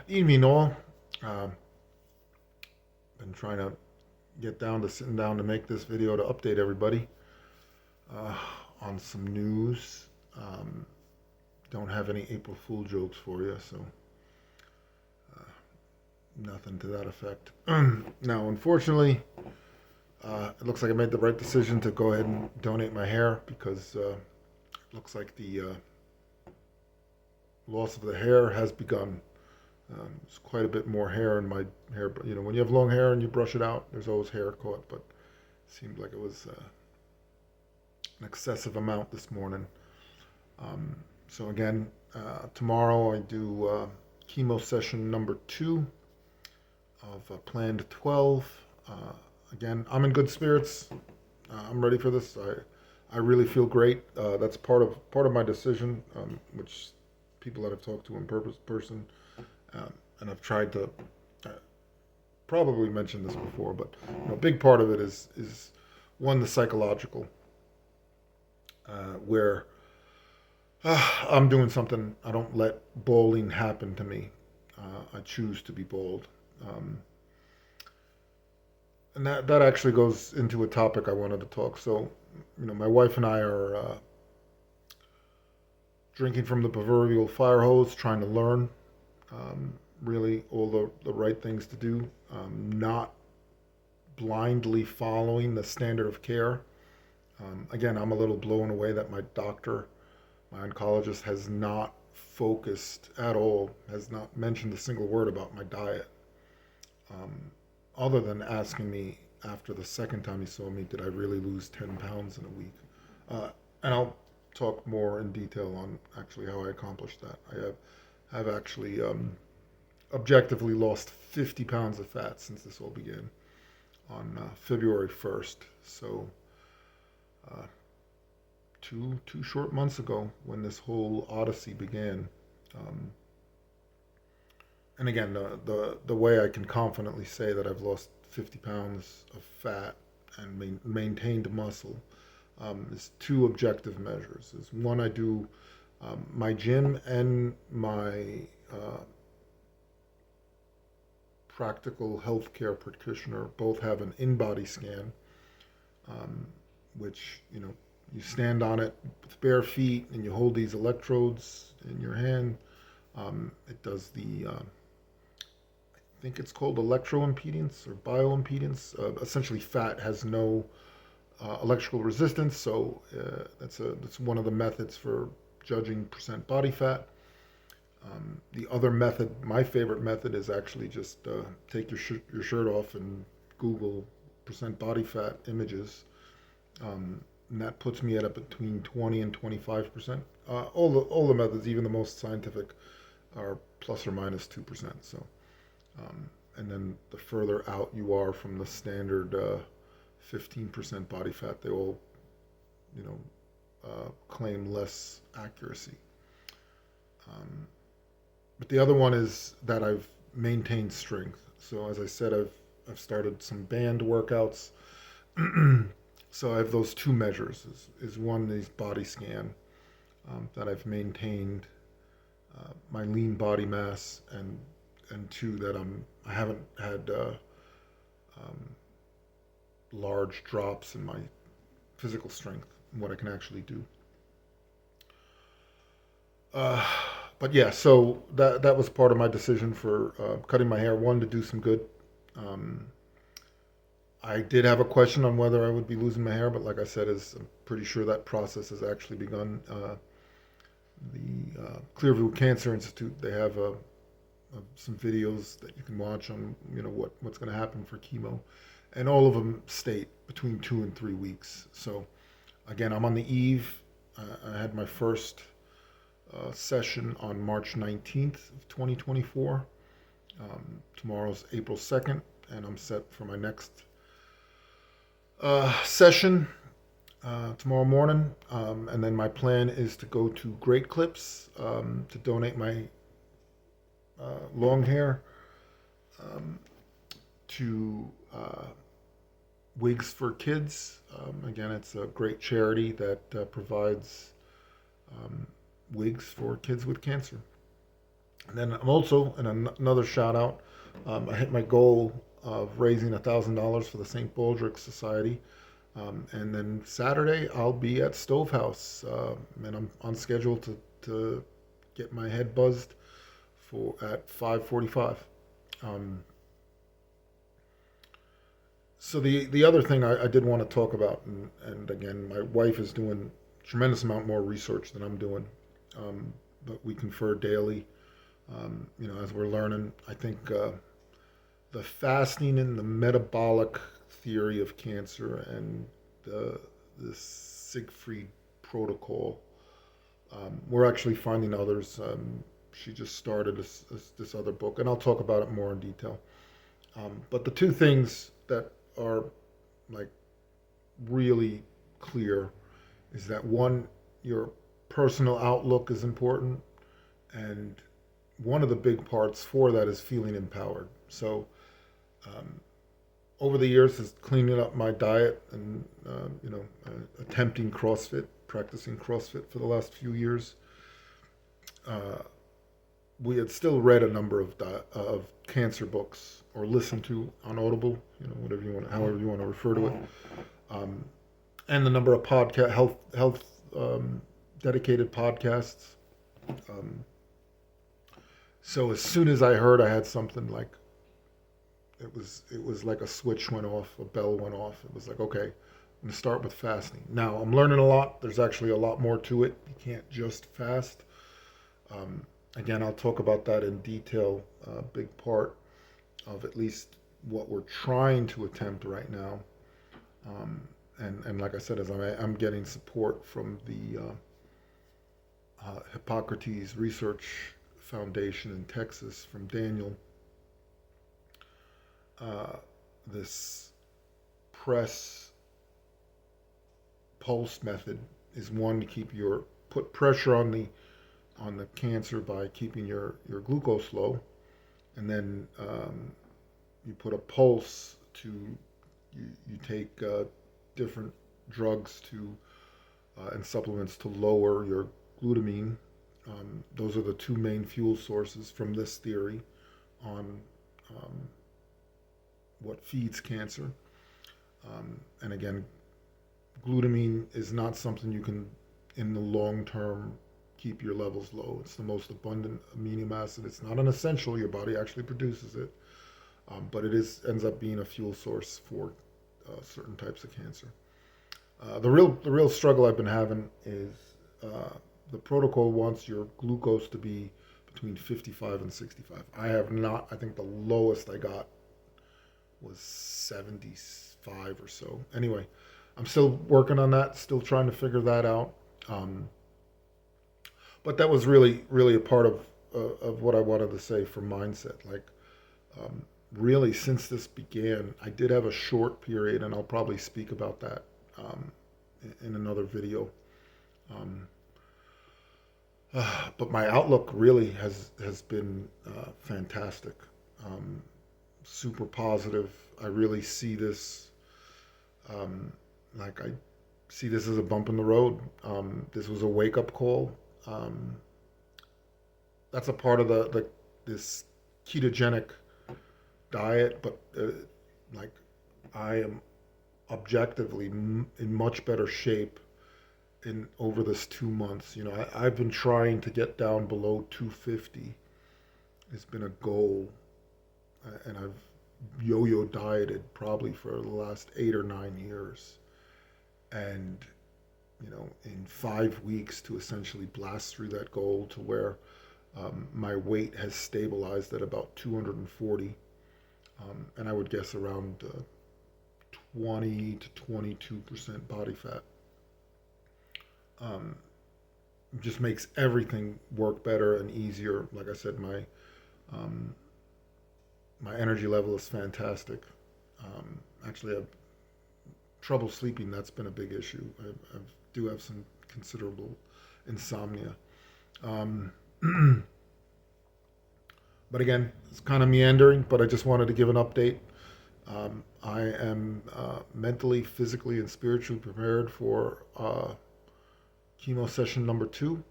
Evening all. Uh, been trying to get down to sitting down to make this video to update everybody uh, on some news. Um, don't have any April Fool jokes for you, so nothing to that effect. Now, unfortunately, it looks like I made the right decision to go ahead and donate my hair because it looks like the loss of the hair has begun. There's quite a bit more hair in my hair, but when you have long hair and you brush it out, there's always hair caught. But it seemed like it was an excessive amount this morning. So again, tomorrow I do chemo session number 2 of planned 12. Again, I'm in good spirits. I'm ready for this. I really feel great. That's part of my decision, which people that I've talked to in person. And I've tried to probably mention this before, but a big part of it is one, the psychological, where I'm doing something. I don't let balding happen to me. I choose to be bald, and that actually goes into a topic I wanted to talk. So, my wife and I are drinking from the proverbial fire hose, trying to learn. Really all the right things to do, not blindly following the standard of care. Again, I'm a little blown away that my doctor, my oncologist, has not focused at all, has not mentioned a single word about my diet, other than asking me after the second time he saw me, did I really lose 10 pounds in a week? And I'll talk more in detail on actually how I accomplished that. I have actually objectively lost 50 pounds of fat since this all began on February 1st. So two short months ago when this whole odyssey began. Um, and again, the way I can confidently say that I've lost 50 pounds of fat and maintained muscle is two objective measures. Is one, I do my gym and my practical healthcare practitioner both have an in-body scan, which you stand on it with bare feet and you hold these electrodes in your hand. It does I think it's called electroimpedance or bioimpedance. Essentially, fat has no electrical resistance, so that's one of the methods for judging percent body fat. The other method, my favorite method, is actually just take your shirt off and Google percent body fat images, and that puts me at between 20 and 25%. All the methods, even the most scientific, are plus or minus 2%. So, and then the further out you are from the standard 15% body fat, they all, claim less accuracy. But the other one is that I've maintained strength. So as I said, I've started some band workouts. So I have those two measures. Is one, these body scan, that I've maintained my lean body mass, and two, that I haven't had large drops in my physical strength and what I can actually do. Uh, but yeah, so that was part of my decision for cutting my hair. One, to do some good. Um, I did have a question on whether I would be losing my hair, but like I said, I'm pretty sure that process has actually begun. The Clearview Cancer Institute, they have some videos that you can watch on what's going to happen for chemo, and all of them state between 2 and 3 weeks. So again, I'm on the eve. I had my first session on March 19th of 2024. Tomorrow's April 2nd, and I'm set for my next session tomorrow morning. And then my plan is to go to Great Clips to donate my long hair to Wigs for Kids. Again, it's a great charity that provides wigs for kids with cancer. And then I'm also, and another shout out, I hit my goal of raising $1,000 for the St. Baldrick Society. And then Saturday I'll be at Stovehouse, and I'm on schedule to get my head buzzed for at 5:45. Um, so the other thing I did want to talk about, and again, my wife is doing a tremendous amount more research than I'm doing, but we confer daily. As we're learning, I think the fasting and the metabolic theory of cancer and the Siegfried protocol. We're actually finding others. She just started this other book, and I'll talk about it more in detail. But the two things that are like really clear is that one, your personal outlook is important, and one of the big parts for that is feeling empowered. So um, over the years is cleaning up my diet and attempting CrossFit, practicing CrossFit for the last few years. Uh, we had still read a number of cancer books or listened to on Audible, whatever you want, however you want to refer to it, um, and the number of podcast health dedicated podcasts. Um, so as soon as I heard I had something like it was like a switch went off, a bell went off. It was like, okay, I'm gonna start with fasting. Now I'm learning a lot. There's actually a lot more to it. You can't just fast. Um, Again, I'll talk about that in detail. A big part of at least what we're trying to attempt right now. And like I said, as I'm getting support from the Hippocrates Research Foundation in Texas from Daniel. This press pulse method is one to put pressure on the cancer by keeping your glucose low, and then you put a pulse to you take different drugs and supplements to lower your glutamine. Those are the two main fuel sources from this theory on what feeds cancer. And again, glutamine is not something you can, in the long term, keep your levels low. It's the most abundant amino acid. It's not an essential. Your body actually produces it, but it ends up being a fuel source for certain types of cancer. The real struggle I've been having is the protocol wants your glucose to be between 55 and 65. I have not. I think the lowest I got was 75 or so. Anyway, I'm still working on that, still trying to figure that out. But that was really a part of what I wanted to say for mindset. Like, really, since this began, I did have a short period, and I'll probably speak about that in another video. Um, but my outlook really has been fantastic. Um, Super positive. I really see this like I see this as a bump in the road. This was a wake up call. Um, that's a part of the this ketogenic diet, but like I am objectively in much better shape in over this 2 months. I've been trying to get down below 250. It's been a goal, and I've yo-yo dieted probably for the last 8 or 9 years, and in 5 weeks to essentially blast through that goal to where my weight has stabilized at about 240, and I would guess around 20 to 22% body fat. Um, just makes everything work better and easier. Like I said, um, my energy level is fantastic. Actually, I have trouble sleeping. That's been a big issue. I do have some considerable insomnia. Um, but again, it's kind of meandering, but I just wanted to give an update. I am mentally, physically, and spiritually prepared for chemo session number 2.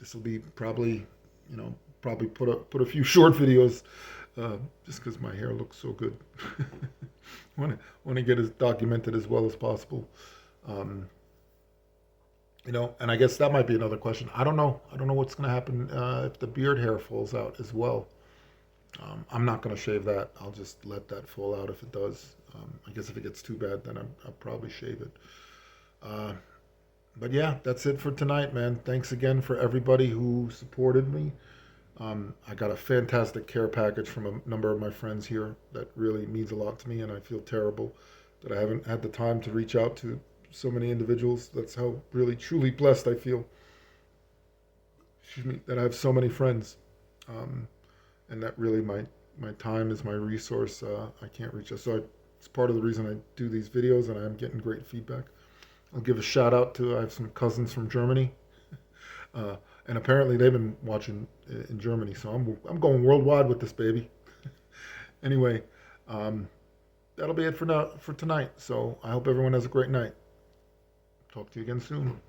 This will be probably you know, probably put a few short videos just because my hair looks so good. Want to get it documented as well as possible. Um, you know, and I guess that might be another question. I don't know. I don't know what's going to happen if the beard hair falls out as well. I'm not going to shave that. I'll just let that fall out if it does. I guess if it gets too bad, then I'll probably shave it. Uh, but yeah, that's it for tonight, man. Thanks again for everybody who supported me. I got a fantastic care package from a number of my friends here that really means a lot to me, and I feel terrible that I haven't had the time to reach out to so many individuals. That's how really truly blessed I feel. Excuse me, that I have so many friends, and that really my time is my resource. I can't reach out, so it's part of the reason I do these videos, and I'm getting great feedback. I'll give a shout out to I have some cousins from Germany. And apparently they've been watching in Germany, so I'm going worldwide with this baby. Anyway, that'll be it for now for tonight. So I hope everyone has a great night. Talk to you again soon.